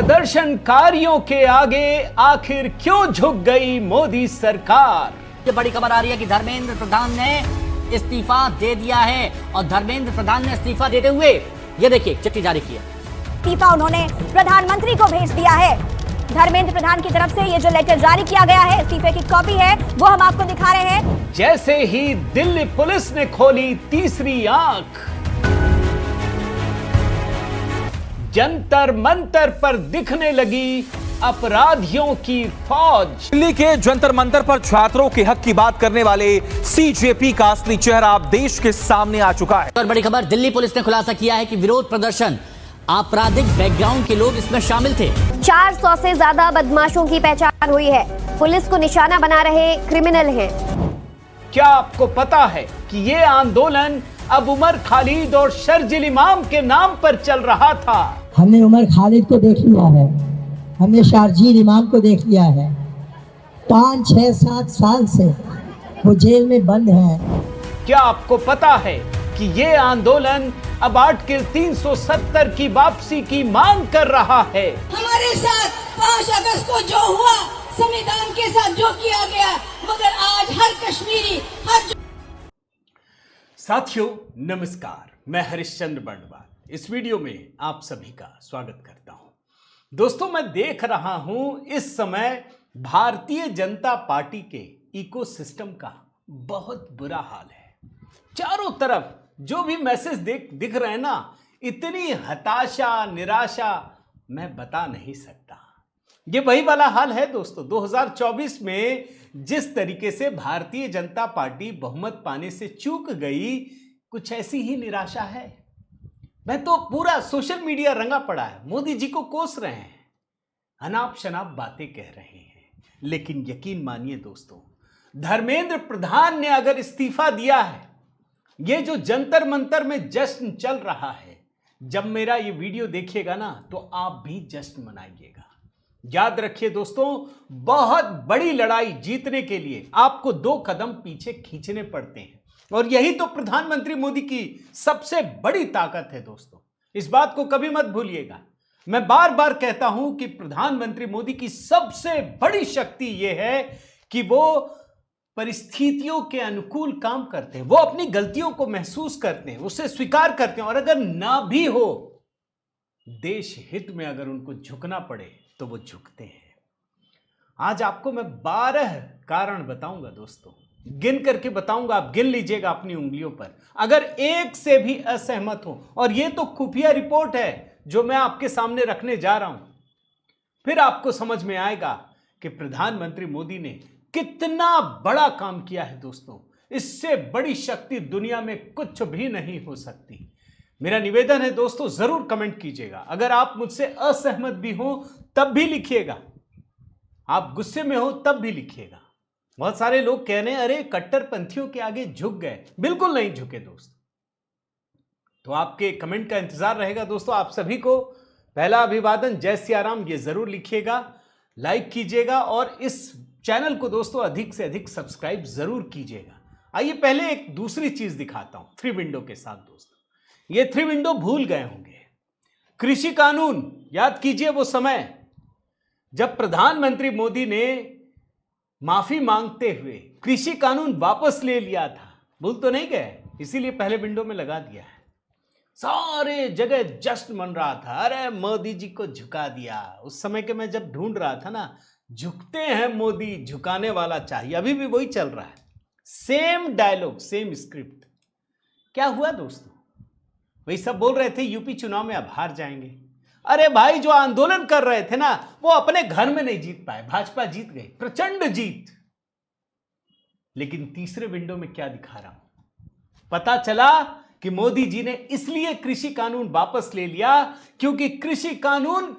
प्रदर्शनकारियों के आगे आखिर क्यों झुक गई मोदी सरकार? ये बड़ी खबर आ रही है कि धर्मेंद्र प्रधान ने इस्तीफा दे दिया है और धर्मेंद्र प्रधान ने इस्तीफा देते हुए ये देखिए चिट्ठी जारी की है। इस्तीफा उन्होंने प्रधानमंत्री को भेज दिया है। धर्मेंद्र प्रधान की तरफ से ये जो लेटर जारी किया गया है, इस्तीफे की कॉपी है, वो हम आपको दिखा रहे हैं। जैसे ही दिल्ली पुलिस ने खोली तीसरी आंख, जंतर मंतर पर दिखने लगी अपराधियों की फौज। दिल्ली के जंतर मंतर पर छात्रों के हक की बात करने वाले सीजेपी का असली चेहरा अब देश के सामने आ चुका है। और बड़ी खबर, दिल्ली पुलिस ने खुलासा किया है कि विरोध प्रदर्शन आपराधिक बैकग्राउंड के लोग इसमें शामिल थे। 400 से ज्यादा बदमाशों की पहचान हुई है। पुलिस को निशाना बना रहे क्रिमिनल हैं। क्या आपको पता है कि ये आंदोलन अब उमर खालिद और शर्जिल इमाम के नाम पर चल रहा था? हमने उमर खालिद को देख लिया है, हमने शारजील इमाम को देख लिया है। 5, 6, 7 साल से वो जेल में बंद हैं। क्या आपको पता है कि ये आंदोलन अब आर्टिकल 370 की वापसी की मांग कर रहा है? हमारे साथ 5 अगस्त को जो हुआ, संविधान के साथ जो किया गया, मगर आज हर कश्मीरी साथियों नमस्कार, मैं हरिश्चंद्र बर्णवाल इस वीडियो में आप सभी का स्वागत करता हूं। दोस्तों, मैं देख रहा हूं इस समय भारतीय जनता पार्टी के इकोसिस्टम का बहुत बुरा हाल है। चारों तरफ जो भी मैसेज दिख रहे हैं ना, इतनी हताशा, निराशा मैं बता नहीं सकता। ये वही वाला हाल है दोस्तों। 2024 में जिस तरीके से भारतीय जनता पार्टी बहुमत पाने से चूक गई, कुछ ऐसी ही निराशा है। मैं तो पूरा सोशल मीडिया रंगा पड़ा है, मोदी जी को कोस रहे हैं, अनाप शनाप बातें कह रहे हैं। लेकिन यकीन मानिए दोस्तों, धर्मेंद्र प्रधान ने अगर इस्तीफा दिया है, ये जो जंतर मंतर में जश्न चल रहा है, जब मेरा ये वीडियो देखिएगा ना तो आप भी जश्न मनाइएगा। याद रखिए दोस्तों, बहुत बड़ी लड़ाई जीतने के लिए आपको 2 कदम पीछे खींचने पड़ते हैं, और यही तो प्रधानमंत्री मोदी की सबसे बड़ी ताकत है दोस्तों। इस बात को कभी मत भूलिएगा। मैं बार बार कहता हूं कि प्रधानमंत्री मोदी की सबसे बड़ी शक्ति यह है कि वो परिस्थितियों के अनुकूल काम करते हैं। वो अपनी गलतियों को महसूस करते हैं, उसे स्वीकार करते हैं, और अगर ना भी हो, देश हित में अगर उनको झुकना पड़े तो वो झुकते हैं। आज आपको मैं 12 कारण बताऊंगा दोस्तों, गिन करके बताऊंगा, आप गिन लीजिएगा अपनी उंगलियों पर। अगर एक से भी असहमत हो, और ये तो खुफिया रिपोर्ट है जो मैं आपके सामने रखने जा रहा हूं, फिर आपको समझ में आएगा कि प्रधानमंत्री मोदी ने कितना बड़ा काम किया है दोस्तों। इससे बड़ी शक्ति दुनिया में कुछ भी नहीं हो सकती। मेरा निवेदन है दोस्तों, जरूर कमेंट कीजिएगा। अगर आप मुझसे असहमत भी हो तब भी लिखिएगा, आप गुस्से में हो तब भी लिखिएगा। बहुत सारे लोग कह रहे हैं अरे कट्टरपंथियों के आगे झुक गए। बिल्कुल नहीं झुके दोस्त। तो आपके कमेंट का इंतजार रहेगा दोस्तों। आप सभी को पहला अभिवादन, जय सिया राम, ये जरूर लिखिएगा, लाइक कीजिएगा, और इस चैनल को दोस्तों अधिक से अधिक सब्सक्राइब जरूर कीजिएगा। आइए पहले एक दूसरी चीज दिखाता हूं 3 विंडो के साथ दोस्तों। ये 3 विंडो भूल गए होंगे। कृषि कानून, याद कीजिए वो समय जब प्रधानमंत्री मोदी ने माफी मांगते हुए कृषि कानून वापस ले लिया था। भूल तो नहीं गए, इसीलिए पहले विंडो में लगा दिया है। सारे जगह जश्न मन रहा था, अरे मोदी जी को झुका दिया। उस समय के मैं जब ढूंढ रहा था ना, झुकते हैं मोदी, झुकाने वाला चाहिए। अभी भी वही चल रहा है, सेम डायलॉग, सेम स्क्रिप्ट। क्या हुआ दोस्तों? वही सब बोल रहे थे यूपी चुनाव में अब हार जाएंगे। अरे भाई, जो आंदोलन कर रहे थे ना, वो अपने घर में नहीं जीत पाए, भाजपा जीत गई, प्रचंड जीत। लेकिन तीसरे विंडो में क्या दिखा रहा हूं, पता चला कि मोदी जी ने इसलिए कृषि कानून वापस ले लिया क्योंकि कृषि कानून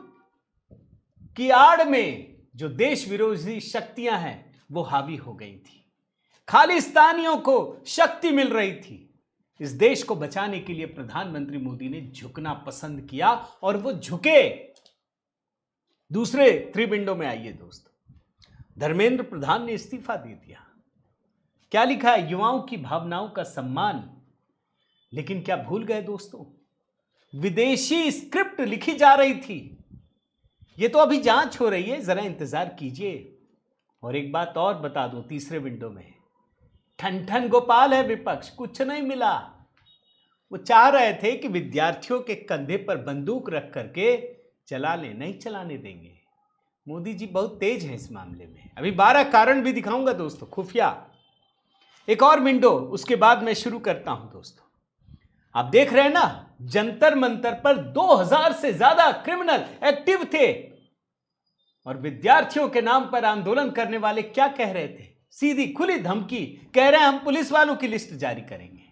की आड़ में जो देश विरोधी शक्तियां हैं वो हावी हो गई थी। खालिस्तानियों को शक्ति मिल रही थी। इस देश को बचाने के लिए प्रधानमंत्री मोदी ने झुकना पसंद किया, और वो झुके। दूसरे 3 विंडो में आइए दोस्तों। धर्मेंद्र प्रधान ने इस्तीफा दे दिया। क्या लिखा है? युवाओं की भावनाओं का सम्मान। लेकिन क्या भूल गए दोस्तों, विदेशी स्क्रिप्ट लिखी जा रही थी। ये तो अभी जांच हो रही है, जरा इंतजार कीजिए। और एक बात और बता दूं, तीसरे विंडो में ठन गोपाल है विपक्ष, कुछ नहीं मिला। वो चाह रहे थे कि विद्यार्थियों के कंधे पर बंदूक रख करके चला ले, नहीं चलाने देंगे। मोदी जी बहुत तेज हैं इस मामले में। अभी 12 कारण भी दिखाऊंगा दोस्तों, खुफिया। एक और विंडो, उसके बाद मैं शुरू करता हूं दोस्तों। आप देख रहे हैं ना, जंतर मंतर पर 2000 से ज्यादा क्रिमिनल एक्टिव थे और विद्यार्थियों के नाम पर आंदोलन करने वाले क्या कह रहे थे? सीधी खुली धमकी, कह रहे हैं हम पुलिस वालों की लिस्ट जारी करेंगे।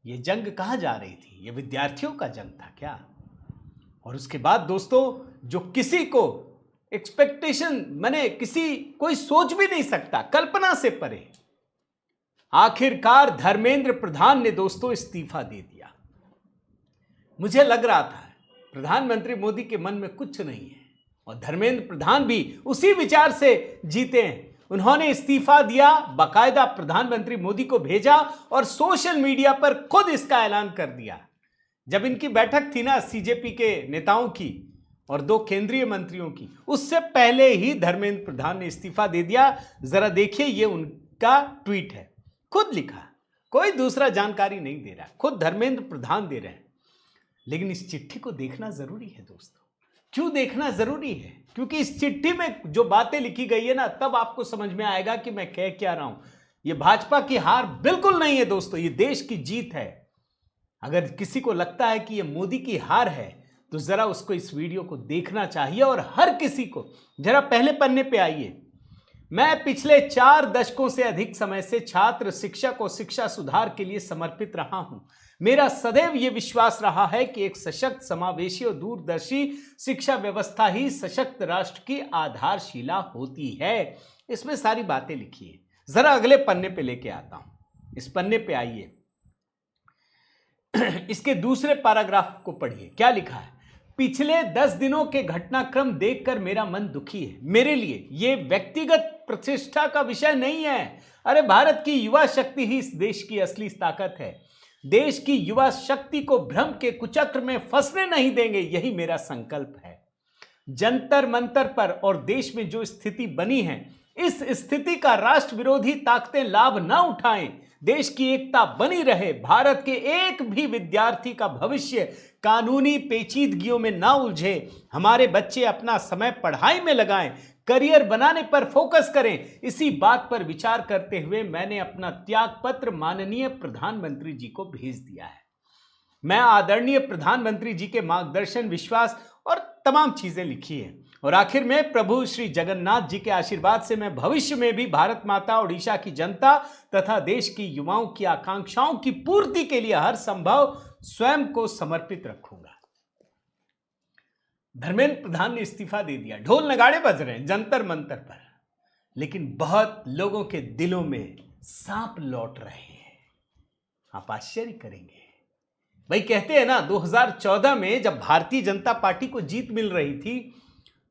यह जंग कहां जा रही थी? यह विद्यार्थियों का जंग था क्या? और उसके बाद दोस्तों, जो किसी को एक्सपेक्टेशन माने कोई सोच भी नहीं सकता, कल्पना से परे, आखिरकार धर्मेंद्र प्रधान ने दोस्तों इस्तीफा दे दिया। मुझे लग रहा था प्रधानमंत्री मोदी के मन में कुछ नहीं है और धर्मेंद्र प्रधान भी उसी विचार से जीते हैं। उन्होंने इस्तीफा दिया, बाकायदा प्रधानमंत्री मोदी को भेजा और सोशल मीडिया पर खुद इसका ऐलान कर दिया। जब इनकी बैठक थी ना सीजेपी के नेताओं की और 2 केंद्रीय मंत्रियों की, उससे पहले ही धर्मेंद्र प्रधान ने इस्तीफा दे दिया। जरा देखिए, ये उनका ट्वीट है, खुद लिखा, कोई दूसरा जानकारी नहीं दे रहा, खुद धर्मेंद्र प्रधान दे रहे हैं। लेकिन इस चिट्ठी को देखना जरूरी है दोस्तों। क्यों देखना जरूरी है? क्योंकि इस चिट्ठी में जो बातें लिखी गई है ना, तब आपको समझ में आएगा कि मैं कह क्या रहा हूं। यह भाजपा की हार बिल्कुल नहीं है दोस्तों, यह देश की जीत है। अगर किसी को लगता है कि यह मोदी की हार है तो जरा उसको इस वीडियो को देखना चाहिए। और हर किसी को जरा पहले पन्ने पे आइए। मैं पिछले 4 दशकों से अधिक समय से छात्र, शिक्षक और शिक्षा सुधार के लिए समर्पित रहा हूं। मेरा सदैव यह विश्वास रहा है कि एक सशक्त, समावेशी और दूरदर्शी शिक्षा व्यवस्था ही सशक्त राष्ट्र की आधारशिला होती है। इसमें सारी बातें लिखी है। जरा अगले पन्ने पे लेके आता हूं, इस पन्ने पे आइए। इसके दूसरे पैराग्राफ को पढ़िए, क्या लिखा है? पिछले 10 दिनों के घटनाक्रम देखकर मेरा मन दुखी है। मेरे लिए यह व्यक्तिगत प्रतिष्ठा का विषय नहीं है। अरे भारत की युवा शक्ति ही इस देश की असली ताकत है। देश की युवा शक्ति को भ्रम के कुचक्र में फंसने नहीं देंगे, यही मेरा संकल्प है। जंतर मंतर पर और देश में जो स्थिति बनी है, इस स्थिति का राष्ट्र विरोधी ताकतें लाभ न उठाएं। देश की एकता बनी रहे, भारत के एक भी विद्यार्थी का भविष्य कानूनी पेचीदगियों में ना उलझे। हमारे बच्चे अपना समय पढ़ाई में लगाएं, करियर बनाने पर फोकस करें। इसी बात पर विचार करते हुए मैंने अपना त्याग पत्र माननीय प्रधानमंत्री जी को भेज दिया है। मैं आदरणीय प्रधानमंत्री जी के मार्गदर्शन, विश्वास और तमाम चीजें लिखी है। और आखिर में प्रभु श्री जगन्नाथ जी के आशीर्वाद से मैं भविष्य में भी भारत माता, ओडिशा की जनता तथा देश की युवाओं की आकांक्षाओं की पूर्ति के लिए हर संभव स्वयं को समर्पित रखूंगा। धर्मेंद्र प्रधान ने इस्तीफा दे दिया। ढोल नगाड़े बज रहे हैं जंतर मंतर पर, लेकिन बहुत लोगों के दिलों में सांप लौट रहे हैं। आप आश्चर्य करेंगे। भाई कहते हैं ना, 2014 में जब भारतीय जनता पार्टी को जीत मिल रही थी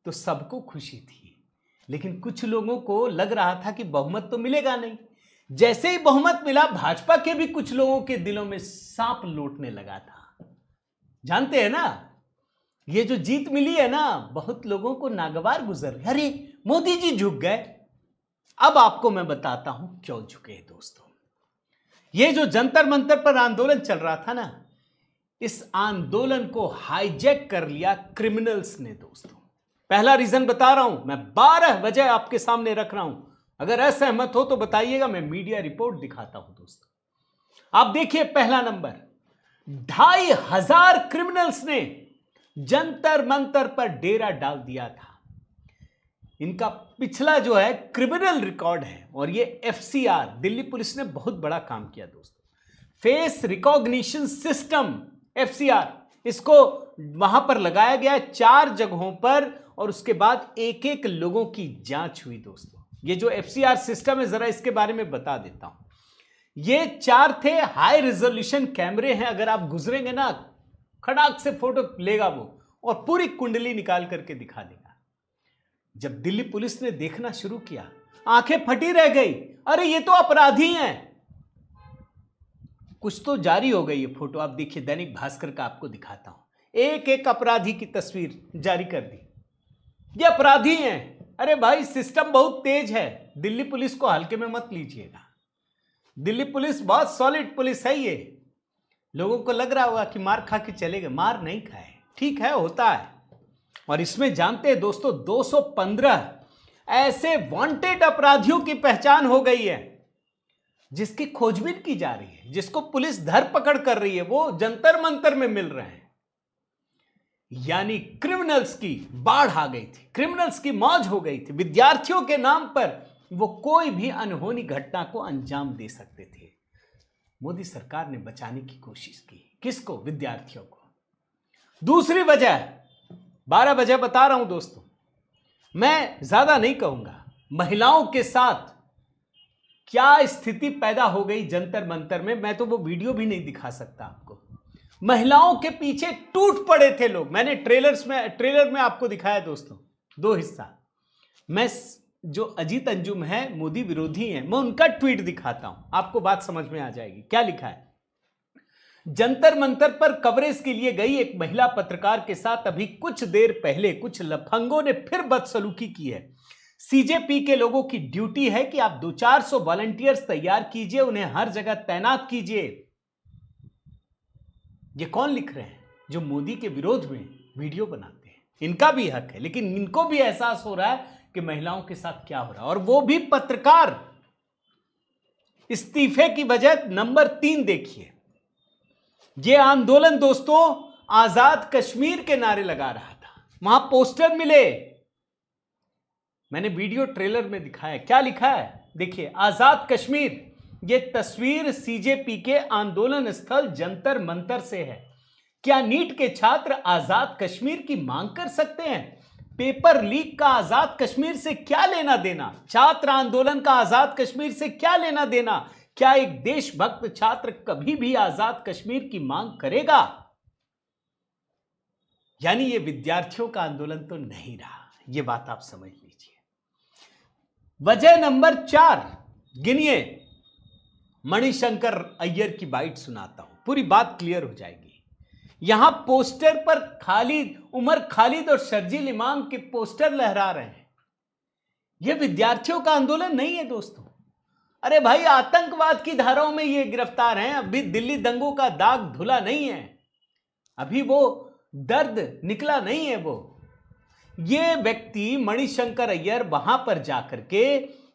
तो सबको खुशी थी, लेकिन कुछ लोगों को लग रहा था कि बहुमत तो मिलेगा नहीं। जैसे ही बहुमत मिला, भाजपा के भी कुछ लोगों के दिलों में सांप लौटने लगा था। जानते हैं ना, ये जो जीत मिली है ना, बहुत लोगों को नागवार गुजर गई। अरे मोदी जी झुक गए। अब आपको मैं बताता हूं क्यों झुके दोस्तों। ये जो जंतर मंतर पर आंदोलन चल रहा था ना, इस आंदोलन को हाईजैक कर लिया क्रिमिनल्स ने दोस्तों। पहला रीजन बता रहा हूं, मैं 12 वजह आपके सामने रख रहा हूं। अगर असहमत हो तो बताइएगा, मैं मीडिया रिपोर्ट दिखाता हूं दोस्तों। आप देखिए पहला नंबर, 2500 क्रिमिनल्स ने जंतर मंतर पर डेरा डाल दिया था। इनका पिछला जो है क्रिमिनल रिकॉर्ड है और ये FCR, दिल्ली पुलिस ने बहुत बड़ा काम किया दोस्तों। फेस रिकॉग्निशन सिस्टम FCR, इसको वहां पर लगाया गया 4 जगहों पर और उसके बाद एक एक लोगों की जांच हुई दोस्तों। ये जो FCR सिस्टम है, जरा इसके बारे में बता देता हूं। ये 4 थे हाई रेजोल्यूशन कैमरे हैं। अगर आप गुजरेंगे ना, खड़ाक से फोटो लेगा वो और पूरी कुंडली निकाल करके दिखा देगा। जब दिल्ली पुलिस ने देखना शुरू किया, आंखें फटी रह गई। अरे ये तो अपराधी हैं। कुछ तो जारी हो गई ये फोटो। आप देखिए, दैनिक भास्कर का आपको दिखाता हूं। एक एक अपराधी की तस्वीर जारी कर दी। ये अपराधी हैं। अरे भाई, सिस्टम बहुत तेज है। दिल्ली पुलिस को हल्के में मत लीजिएगा। दिल्ली पुलिस बहुत सॉलिड पुलिस है। ये लोगों को लग रहा होगा कि मार खा के चलेगा, मार नहीं खाए, ठीक है, होता है। और इसमें जानते हैं दोस्तों, 215 ऐसे वांटेड अपराधियों की पहचान हो गई है जिसकी खोजबीन की जा रही है, जिसको पुलिस धरपकड़ कर रही है। वो जंतर मंतर में मिल रहे हैं। यानी क्रिमिनल्स की बाढ़ आ गई थी, क्रिमिनल्स की मौज हो गई थी। विद्यार्थियों के नाम पर वो कोई भी अनहोनी घटना को अंजाम दे सकते थे। मोदी सरकार ने बचाने की कोशिश की। किसको? विद्यार्थियों को। दूसरी वजह, 12 वजह बता रहा हूं दोस्तों, मैं ज्यादा नहीं कहूंगा। महिलाओं के साथ क्या स्थिति पैदा हो गई जंतर मंतर में, मैं तो वो वीडियो भी नहीं दिखा सकता आपको। महिलाओं के पीछे टूट पड़े थे लोग। मैंने ट्रेलर में आपको दिखाया दोस्तों, 2 हिस्सा। मैं जो अजीत अंजुम है, मोदी विरोधी हैं, मैं उनका ट्वीट दिखाता हूं, आपको बात समझ में आ जाएगी। क्या लिखा है? जंतर मंतर पर कवरेज के लिए गई एक महिला पत्रकार के साथ अभी कुछ देर पहले कुछ लफंगों ने फिर बदसलूकी की है। सीजेपी के लोगों की ड्यूटी है कि आप 200-400 वॉलंटियर्स तैयार कीजिए, उन्हें हर जगह तैनात कीजिए। ये कौन लिख रहे हैं? जो मोदी के विरोध में वीडियो बनाते हैं। इनका भी हक है, लेकिन इनको भी एहसास हो रहा है कि महिलाओं के साथ क्या हो रहा है, और वो भी पत्रकार। इस्तीफे की वजह नंबर 3 देखिए। ये आंदोलन दोस्तों आजाद कश्मीर के नारे लगा रहा था। वहां पोस्टर मिले, मैंने वीडियो ट्रेलर में दिखाया। क्या लिखा है देखिए, आजाद कश्मीर। ये तस्वीर सीजेपी के आंदोलन स्थल जंतर मंतर से है। क्या नीट के छात्र आजाद कश्मीर की मांग कर सकते हैं? पेपर लीक का आजाद कश्मीर से क्या लेना देना? छात्र आंदोलन का आजाद कश्मीर से क्या लेना देना? क्या एक देशभक्त छात्र कभी भी आजाद कश्मीर की मांग करेगा? यानी ये विद्यार्थियों का आंदोलन तो नहीं रहा। ये बात आप समझ लीजिए। वजह नंबर 4 गिनिए। मणिशंकर अय्यर की बाइट सुनाता हूं, पूरी बात क्लियर हो जाएगी। यहां पोस्टर पर उमर खालिद और शर्जील इमाम के पोस्टर लहरा रहे हैं। यह विद्यार्थियों का आंदोलन नहीं है दोस्तों। अरे भाई, आतंकवाद की धाराओं में ये गिरफ्तार हैं। अभी दिल्ली दंगों का दाग धुला नहीं है, अभी वो दर्द निकला नहीं है। ये व्यक्ति मणिशंकर अय्यर वहां पर जाकर के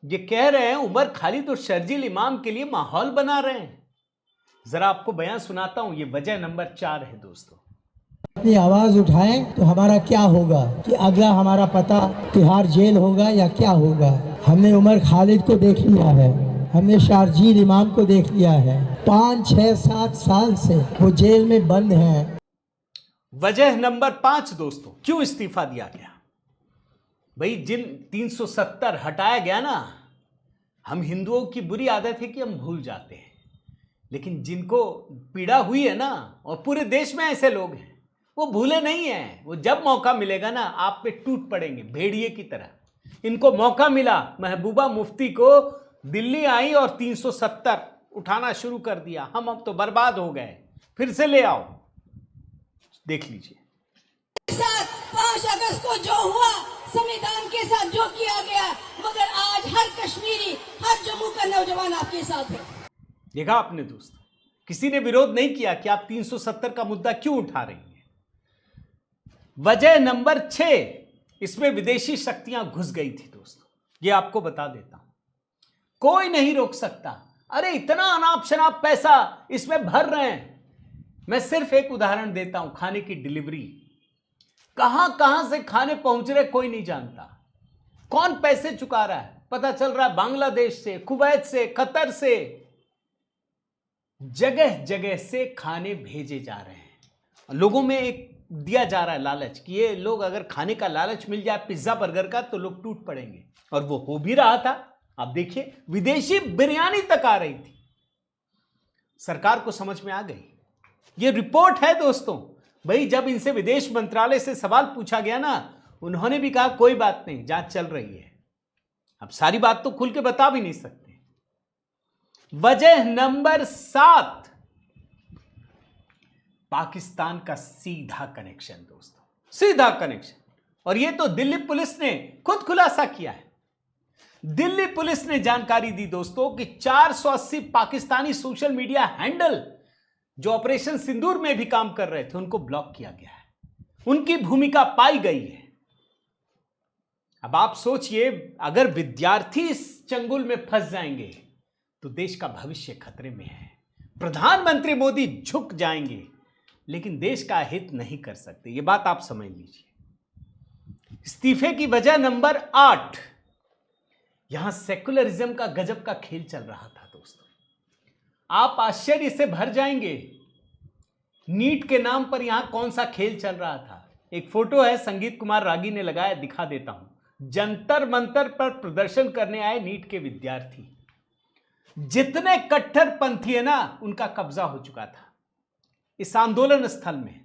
ये कह रहे हैं, उमर खालिद और शर्जील इमाम के लिए माहौल बना रहे हैं। जरा आपको बयान सुनाता हूं। ये वजह नंबर 4 है दोस्तों। अपनी आवाज उठाएं तो हमारा क्या होगा, कि अगला हमारा पता तिहाड़ जेल होगा या क्या होगा। हमने उमर खालिद को देख लिया है, हमने शर्जील इमाम को देख लिया है। 5, 6, 7 साल से वो जेल में बंद हैं। वजह नंबर 5 दोस्तों, क्यों इस्तीफा दिया गया? भाई, जिन 370 हटाया गया ना, हम हिंदुओं की बुरी आदत है कि हम भूल जाते हैं, लेकिन जिनको पीड़ा हुई है ना, और पूरे देश में ऐसे लोग हैं, वो भूले नहीं हैं। वो जब मौका मिलेगा ना, आप पे टूट पड़ेंगे भेड़िए की तरह। इनको मौका मिला, महबूबा मुफ्ती को दिल्ली आई और 370 उठाना शुरू कर दिया। हम अब तो बर्बाद हो गए, फिर से ले आओ, देख लीजिए। 5 अगस्त को जो हुआ, संविधान के साथ जो किया गया, मगर आज हर कश्मीरी, हर जम्मू का नौजवान आपके साथ है। देखा आपने दोस्तों, किसी ने विरोध नहीं किया कि आप 370 का मुद्दा क्यों उठा रही हैं। वजह नंबर 6, इसमें विदेशी शक्तियां घुस गई थी दोस्तों। ये आपको बता देता हूं, कोई नहीं रोक सकता। अरे इतना अनाप शनाप पैसा इसमें भर रहे हैं। मैं सिर्फ एक उदाहरण देता हूं, खाने की डिलीवरी। कहां कहां से खाने पहुंच रहे कोई नहीं जानता। कौन पैसे चुका रहा है पता चल रहा है, बांग्लादेश से, कुवैत से, कतर से, जगह जगह से खाने भेजे जा रहे हैं। लोगों में एक दिया जा रहा है लालच कि ये लोग अगर खाने का लालच मिल जाए पिज्जा बर्गर का तो लोग टूट पड़ेंगे, और वो हो भी रहा था। आप देखिए, विदेशी बिरयानी तक आ रही थी। सरकार को समझ में आ गई। ये रिपोर्ट है दोस्तों। भाई, जब इनसे विदेश मंत्रालय से सवाल पूछा गया ना, उन्होंने भी कहा कोई बात नहीं, जांच चल रही है। अब सारी बात तो खुल के बता भी नहीं सकते। वजह नंबर 7, पाकिस्तान का सीधा कनेक्शन दोस्तों, सीधा कनेक्शन। और ये तो दिल्ली पुलिस ने खुद खुलासा किया है। दिल्ली पुलिस ने जानकारी दी दोस्तों कि 480 पाकिस्तानी सोशल मीडिया हैंडल जो ऑपरेशन सिंदूर में भी काम कर रहे थे उनको ब्लॉक किया गया है, उनकी भूमिका पाई गई है। अब आप सोचिए, अगर विद्यार्थी इस चंगुल में फंस जाएंगे तो देश का भविष्य खतरे में है। प्रधानमंत्री मोदी झुक जाएंगे लेकिन देश का हित नहीं कर सकते, यह बात आप समझ लीजिए। इस्तीफे की वजह नंबर 8, यहां सेकुलरिज्म का गजब का खेल चल रहा था दोस्तों। आप आश्चर्य से भर जाएंगे, नीट के नाम पर यहां कौन सा खेल चल रहा था। एक फोटो है, संगीत कुमार रागी ने लगाया, दिखा देता हूं। जंतर मंतर पर प्रदर्शन करने आए नीट के विद्यार्थी, जितने कट्टरपंथी है ना, उनका कब्जा हो चुका था इस आंदोलन स्थल में।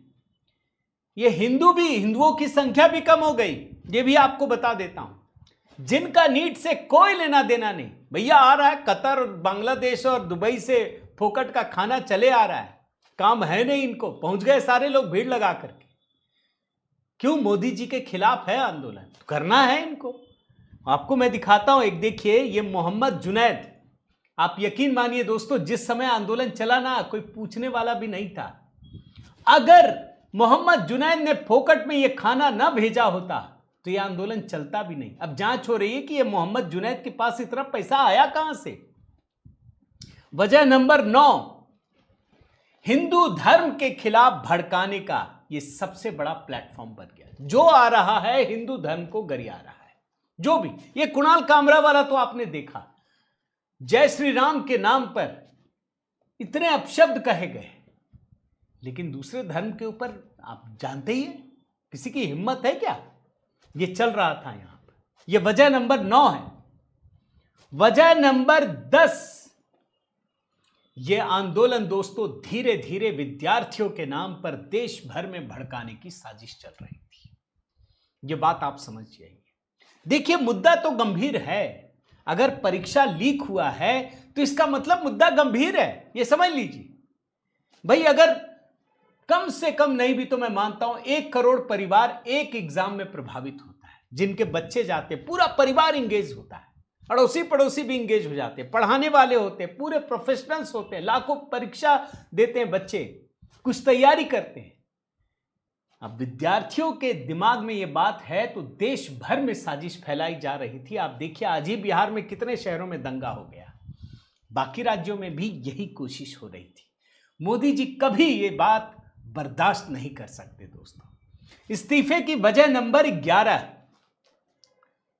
ये हिंदुओं की संख्या भी कम हो गई, ये भी आपको बता देता हूं। जिनका नीट से कोई लेना देना नहीं, भैया आ रहा है कतर और बांग्लादेश और दुबई से फोकट का खाना चले आ रहा है, काम है नहीं इनको, पहुंच गए सारे लोग भीड़ लगा करके। क्यों? मोदी जी के खिलाफ है आंदोलन, तो करना है इनको। आपको मैं दिखाता हूं, एक देखिए, ये मोहम्मद जुनैद। आप यकीन मानिए दोस्तों, जिस समय आंदोलन चला ना, कोई पूछने वाला भी नहीं था। अगर मोहम्मद जुनैद ने फोकट में ये खाना ना भेजा होता तो ये आंदोलन चलता भी नहीं। अब जांच हो रही है कि ये मोहम्मद जुनैद के पास इतना पैसा आया कहां से। वजह नंबर 9, हिंदू धर्म के खिलाफ भड़काने का ये सबसे बड़ा प्लेटफॉर्म बन गया। जो आ रहा है हिंदू धर्म को गरिया रहा है, जो भी। ये कुणाल कामरा वाला तो आपने देखा, जय श्री राम के नाम पर इतने अपशब्द कहे गए, लेकिन दूसरे धर्म के ऊपर आप जानते ही हैं, किसी की हिम्मत है क्या। ये चल रहा था यहां पर। ये वजह नंबर 9 है। वजह नंबर 10, ये आंदोलन दोस्तों धीरे धीरे विद्यार्थियों के नाम पर देश भर में भड़काने की साजिश चल रही थी। ये बात आप समझ जाइए। देखिए, मुद्दा तो गंभीर है। अगर परीक्षा लीक हुआ है तो इसका मतलब मुद्दा गंभीर है, ये समझ लीजिए भाई। अगर कम से कम नहीं भी तो मैं मानता हूं 1 करोड़ परिवार एक एग्जाम में प्रभावित होता है, जिनके बच्चे जाते, पूरा परिवार इंगेज होता है, अड़ोसी पड़ोसी भी इंगेज हो जाते हैं, पढ़ाने वाले होते हैं, पूरे प्रोफेशनल्स होते हैं, लाखों परीक्षा देते हैं बच्चे, कुछ तैयारी करते हैं। अब विद्यार्थियों के दिमाग में यह बात है तो देश भर में साजिश फैलाई जा रही थी। आप देखिए, आज ही बिहार में कितने शहरों में दंगा हो गया, बाकी राज्यों में भी यही कोशिश हो रही थी। मोदी जी कभी ये बात बर्दाश्त नहीं कर सकते दोस्तों। इस्तीफे की वजह नंबर 11,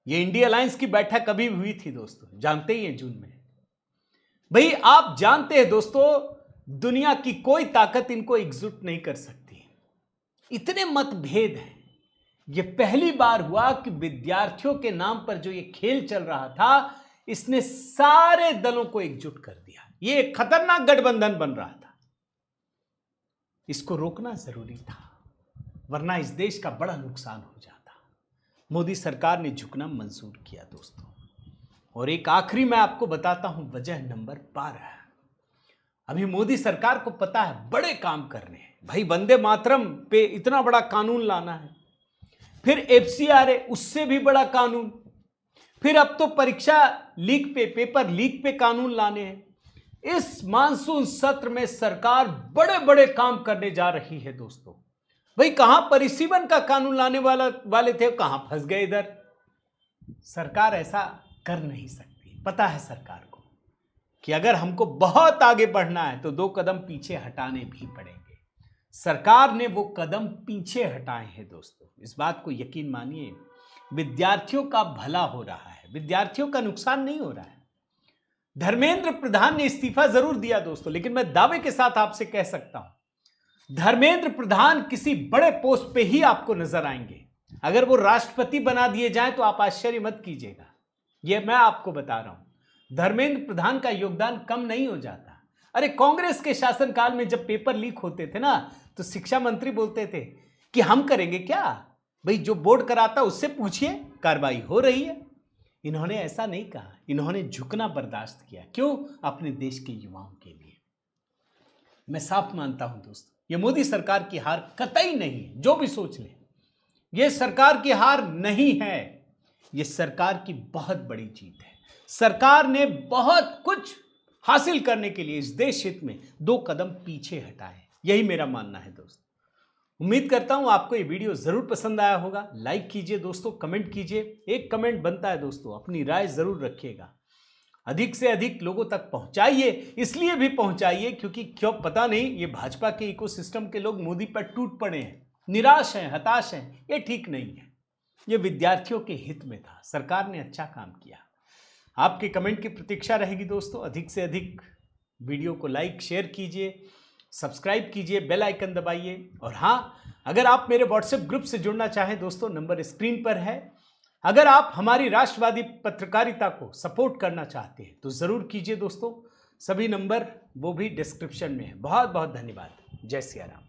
ये इंडिया अलायंस की बैठक कभी हुई थी दोस्तों, जानते ही हैं, जून में। भाई आप जानते हैं दोस्तों, दुनिया की कोई ताकत इनको एकजुट नहीं कर सकती, इतने मतभेद हैं। ये पहली बार हुआ कि विद्यार्थियों के नाम पर जो ये खेल चल रहा था, इसने सारे दलों को एकजुट कर दिया। ये एक खतरनाक गठबंधन बन रहा था। इसको रोकना जरूरी था, वरना इस देश का बड़ा नुकसान हो जाता। मोदी सरकार ने झुकना मंजूर किया दोस्तों। और एक आखिरी मैं आपको बताता हूं, वजह नंबर 12। अभी मोदी सरकार को पता है बड़े काम करने हैं भाई। वंदे मातरम पे इतना बड़ा कानून लाना है, फिर FCRA उससे भी बड़ा कानून, फिर अब तो परीक्षा लीक पे, पेपर लीक पे कानून लाने हैं। इस मानसून सत्र में सरकार बड़े बड़े काम करने जा रही है दोस्तों। भाई कहां परिसीमन का कानून लाने वाले थे, कहां फंस गए इधर। सरकार ऐसा कर नहीं सकती। पता है सरकार को कि अगर हमको बहुत आगे बढ़ना है तो 2 कदम पीछे हटाने भी पड़ेंगे। सरकार ने वो कदम पीछे हटाए हैं दोस्तों। इस बात को यकीन मानिए, विद्यार्थियों का भला हो रहा है, विद्यार्थियों का नुकसान नहीं हो रहा है। धर्मेंद्र प्रधान ने इस्तीफा जरूर दिया दोस्तों, लेकिन मैं दावे के साथ आपसे कह सकता हूं धर्मेंद्र प्रधान किसी बड़े पोस्ट पे ही आपको नजर आएंगे। अगर वो राष्ट्रपति बना दिए जाएं तो आप आश्चर्य मत कीजिएगा, यह मैं आपको बता रहा हूं। धर्मेंद्र प्रधान का योगदान कम नहीं हो जाता। अरे कांग्रेस के शासनकाल में जब पेपर लीक होते थे ना, तो शिक्षा मंत्री बोलते थे कि हम करेंगे क्या, भाई जो बोर्ड कराता उससे पूछिए, कार्रवाई हो रही है। इन्होंने ऐसा नहीं कहा, इन्होंने झुकना बर्दाश्त किया। क्यों? अपने देश के युवाओं के लिए। मैं साफ मानता हूं दोस्तों, ये मोदी सरकार की हार कतई नहीं है, जो भी सोच ले, ये सरकार की हार नहीं है, ये सरकार की बहुत बड़ी जीत है। सरकार ने बहुत कुछ हासिल करने के लिए इस देश हित में 2 कदम पीछे हटाए। यही मेरा मानना है दोस्तों। उम्मीद करता हूं आपको ये वीडियो जरूर पसंद आया होगा। लाइक कीजिए दोस्तों, कमेंट कीजिए, एक कमेंट बनता है दोस्तों, अपनी राय जरूर रखिएगा। अधिक से अधिक लोगों तक पहुंचाइए, इसलिए भी पहुंचाइए क्योंकि क्यों पता नहीं ये भाजपा के इकोसिस्टम के लोग मोदी पर टूट पड़े हैं, निराश हैं, हताश हैं। ये ठीक नहीं है, ये विद्यार्थियों के हित में था, सरकार ने अच्छा काम किया। आपके कमेंट की प्रतीक्षा रहेगी दोस्तों। अधिक से अधिक वीडियो को लाइक शेयर कीजिए, सब्सक्राइब कीजिए, बेल आइकन दबाइए। और हाँ, अगर आप मेरे व्हाट्सएप ग्रुप से जुड़ना चाहें दोस्तों, नंबर स्क्रीन पर है। अगर आप हमारी राष्ट्रवादी पत्रकारिता को सपोर्ट करना चाहते हैं तो जरूर कीजिए दोस्तों। सभी नंबर वो भी डिस्क्रिप्शन में है। बहुत बहुत धन्यवाद। जय सिया राम।